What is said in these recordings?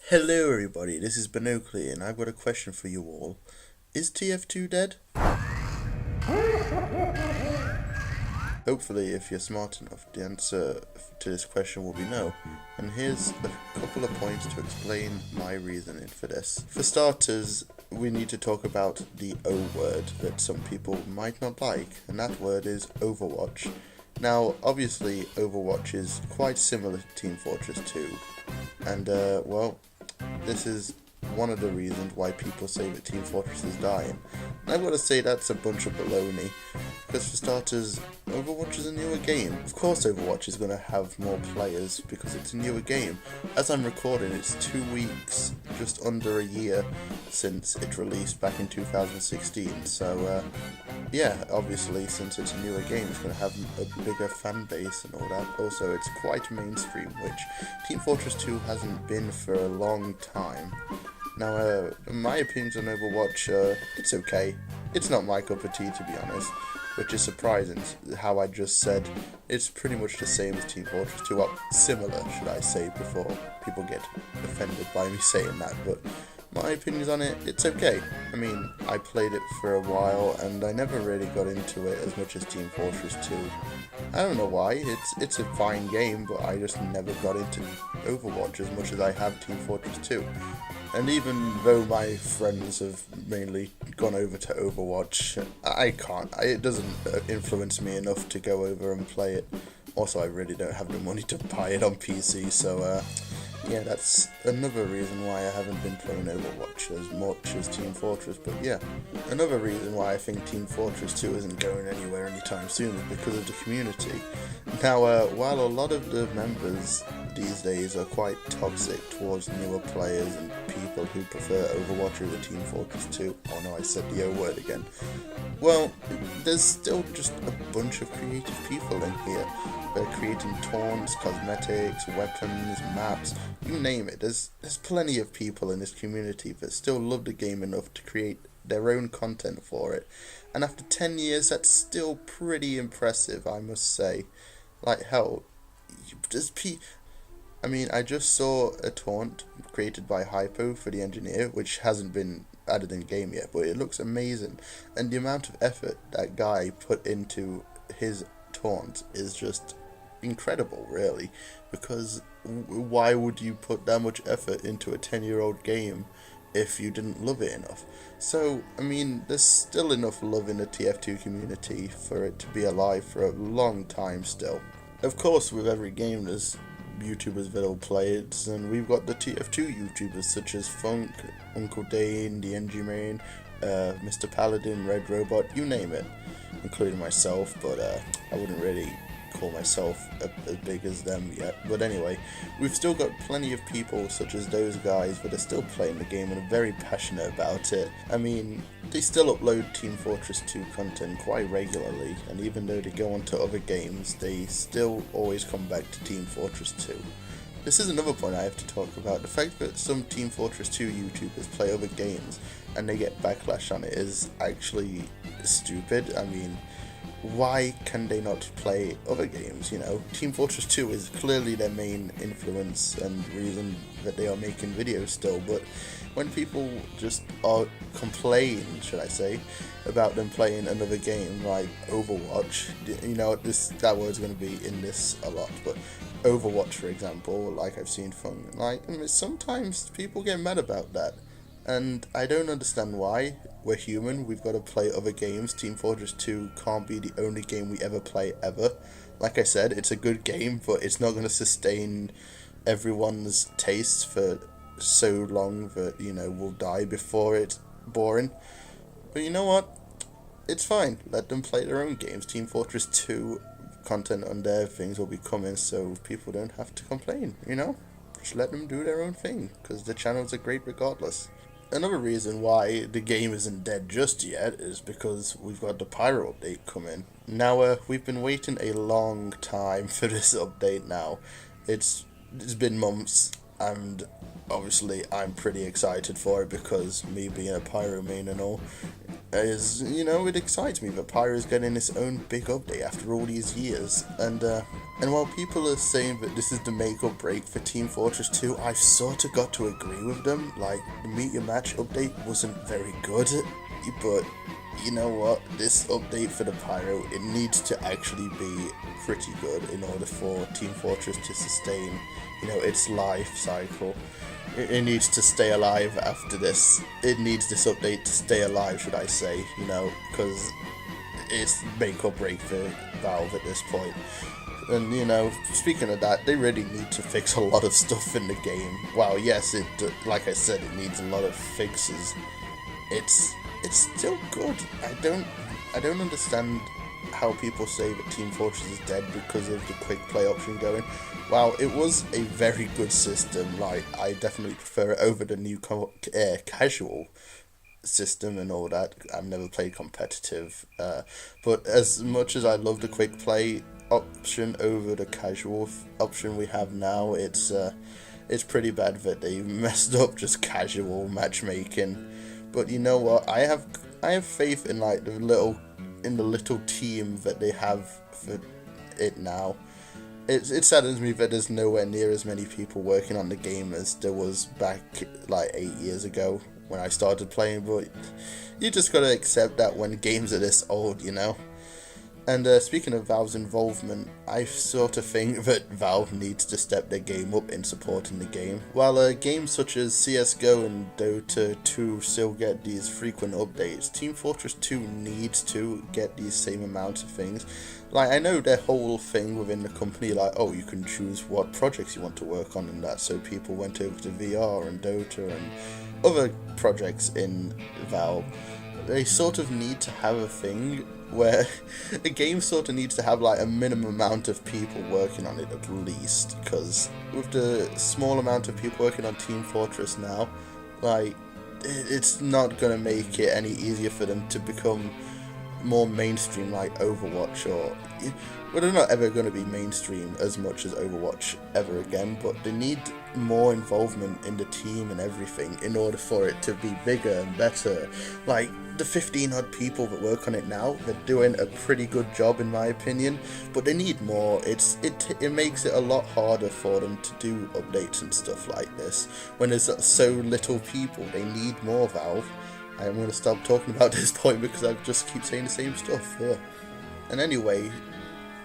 Hello everybody, this is BonOakley and I've got a question for you all. Is TF2 dead? Hopefully, if you're smart enough, the answer to this question will be no. And here's a couple of points to explain my reasoning for this. For starters, we need to talk about the O word that some people might not like, and that word is Overwatch. Now, obviously, Overwatch is quite similar to Team Fortress 2, and, this is one of the reasons why people say that Team Fortress is dying. And I've got to say that's a bunch of baloney, because for starters, Overwatch is a newer game. Of course Overwatch is going to have more players because it's a newer game. As I'm recording, it's 2 weeks, just under a year since it released back in 2016, so yeah, obviously since it's a newer game it's going to have a bigger fan base and all that. Also, it's quite mainstream, which Team Fortress 2 hasn't been for a long time. Now, my opinions on Overwatch, it's okay. It's not my cup of tea, to be honest, which is surprising, how I just said it's pretty much the same as Team Fortress 2, well, similar, should I say, before people get offended by me saying that, but my opinions on it, it's okay. I mean, I played it for a while, and I never really got into it as much as Team Fortress 2. I don't know why, it's a fine game, but I just never got into Overwatch as much as I have Team Fortress 2. And even though my friends have mainly gone over to Overwatch, I can't. It doesn't influence me enough to go over and play it. Also, I really don't have the money to buy it on PC, so yeah, that's another reason why I haven't been playing Overwatch as much as Team Fortress. But yeah, another reason why I think Team Fortress 2 isn't going anywhere anytime soon is because of the community. Now, while a lot of the members these days are quite toxic towards newer players and people who prefer Overwatch over Team Fortress 2, oh no, I said the O word again, well, there's still just a bunch of creative people in here. They're creating taunts, cosmetics, weapons, maps, you name it. There's plenty of people in this community that still love the game enough to create their own content for it. And after 10 years, that's still pretty impressive, I must say. Like, hell, I just saw a taunt created by Hypo for the engineer, which hasn't been added in game yet, but it looks amazing. And the amount of effort that guy put into his taunt is just incredible, really, because why would you put that much effort into a 10-year-old game if you didn't love it enough? So, I mean, there's still enough love in the TF2 community for it to be alive for a long time still. Of course, with every game there's YouTubers that'll play it, and we've got the TF2 YouTubers such as Funk, Uncle Dane, the NG Main, Mr. Paladin, Red Robot, you name it, including myself, but I wouldn't really call myself as big as them yet. But anyway, we've still got plenty of people such as those guys that are still playing the game and are very passionate about it. I mean, they still upload Team Fortress 2 content quite regularly, and even though they go on to other games, they still always come back to Team Fortress 2. This is another point I have to talk about. The fact that some Team Fortress 2 YouTubers play other games and they get backlash on it is actually stupid. I mean, why can they not play other games, you know? Team Fortress 2 is clearly their main influence and reason that they are making videos still, but when people just complain, should I say, about them playing another game like Overwatch, you know, that word's going to be in this a lot, but Overwatch, for example, like I've seen from, sometimes people get mad about that. And I don't understand why. We're human, we've got to play other games. Team Fortress 2 can't be the only game we ever play, ever. Like I said, it's a good game, but it's not going to sustain everyone's tastes for so long that, you know, we'll die before it's boring. But you know what? It's fine. Let them play their own games. Team Fortress 2 content on their things will be coming, so people don't have to complain, you know? Just let them do their own thing, because the channels are great regardless. Another reason why the game isn't dead just yet is because we've got the Pyro update coming. Now, we've been waiting a long time for this update now. It's been months, and obviously I'm pretty excited for it because me being a Pyro main and all, it excites me that Pyro's getting its own big update after all these years. And And while people are saying that this is the make or break for Team Fortress 2, I've sort of got to agree with them. Like, the Meet Your Match update wasn't very good, but you know what? This update for the Pyro, it needs to actually be pretty good in order for Team Fortress to sustain, you know, its life cycle. It needs to stay alive after this. It needs this update to stay alive, should I say, you know, because it's make or break for Valve at this point. And, you know, speaking of that, they really need to fix a lot of stuff in the game. Wow, yes, like I said, it needs a lot of fixes. It's still good. I don't understand how people say that Team Fortress is dead because of the quick play option going. Wow, it was a very good system. Like, I definitely prefer it over the new casual system and all that. I've never played competitive, but as much as I love the quick play option over the casual option we have now, it's pretty bad that they messed up just casual matchmaking. But you know what? I have faith in like the little team that they have for it now. It saddens me that there's nowhere near as many people working on the game as there was back like 8 years ago when I started playing, but you just gotta accept that when games are this old, you know. And speaking of Valve's involvement, I sort of think that Valve needs to step their game up in supporting the game. While games such as CSGO and Dota 2 still get these frequent updates, Team Fortress 2 needs to get these same amounts of things. Like, I know their whole thing within the company, like, oh, you can choose what projects you want to work on and that, so people went over to VR and Dota and other projects in Valve. They sort of need to have a thing where a game sort of needs to have like a minimum amount of people working on it at least, because with the small amount of people working on Team Fortress now, like, it's not going to make it any easier for them to become more mainstream like Overwatch, or well, they're not ever going to be mainstream as much as Overwatch ever again, but they need more involvement in the team and everything in order for it to be bigger and better. Like, the 15 odd people that work on it now, they're doing a pretty good job in my opinion, but they need more. It makes it a lot harder for them to do updates and stuff like this when there's so little people. They need more, Valve. I'm going to stop talking about this point because I just keep saying the same stuff. Ugh. And anyway,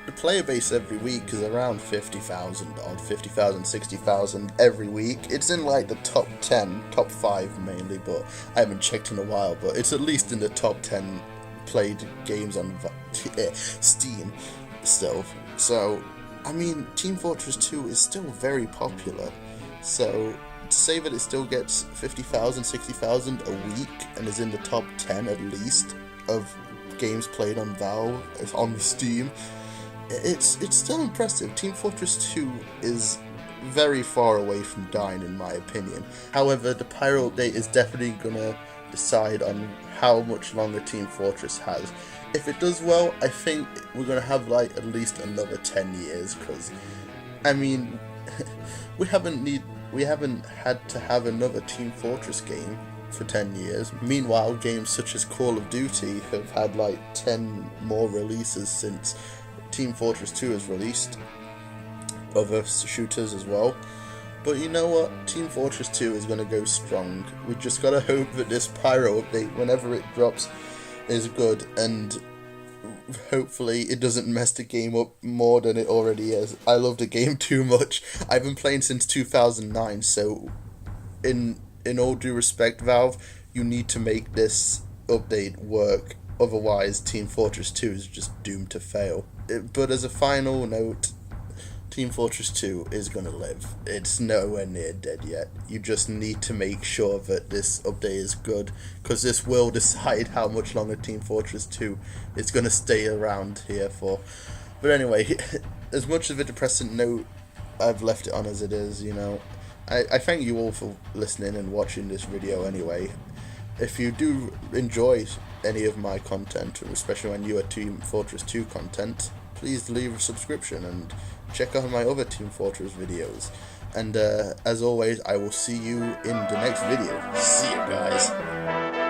the player base every week is around 50,000 odd, 50,000, 60,000 every week. It's in like the top 10, top 5 mainly, but I haven't checked in a while, but it's at least in the top 10 played games on Steam still. So, I mean, Team Fortress 2 is still very popular, so to say that it still gets 50,000, 60,000 a week and is in the top 10 at least of games played on Valve, on Steam, it's still impressive. Team Fortress 2 is very far away from dying in my opinion. However, the Pyro update is definitely gonna decide on how much longer Team Fortress has. If it does well, I think we're gonna have like at least another 10 years, because I mean we haven't had to have another Team Fortress game for 10 years. Meanwhile, games such as Call of Duty have had like 10 more releases since Team Fortress 2 is released. Other shooters as well. But you know what? Team Fortress 2 is going to go strong. We just gotta hope that this Pyro update, whenever it drops, is good, and hopefully it doesn't mess the game up more than it already is. I love the game too much. I've been playing since 2009, so in all due respect, Valve, you need to make this update work. Otherwise, Team Fortress 2 is just doomed to fail. But as a final note, Team Fortress 2 is going to live. It's nowhere near dead yet. You just need to make sure that this update is good, because this will decide how much longer Team Fortress 2 is going to stay around here for. But anyway, as much of a depressing note I've left it on as it is, you know, I thank you all for listening and watching this video anyway. If you do enjoy any of my content, especially my newer Team Fortress 2 content, please leave a subscription and check out my other Team Fortress videos. And as always, I will see you in the next video. See you guys.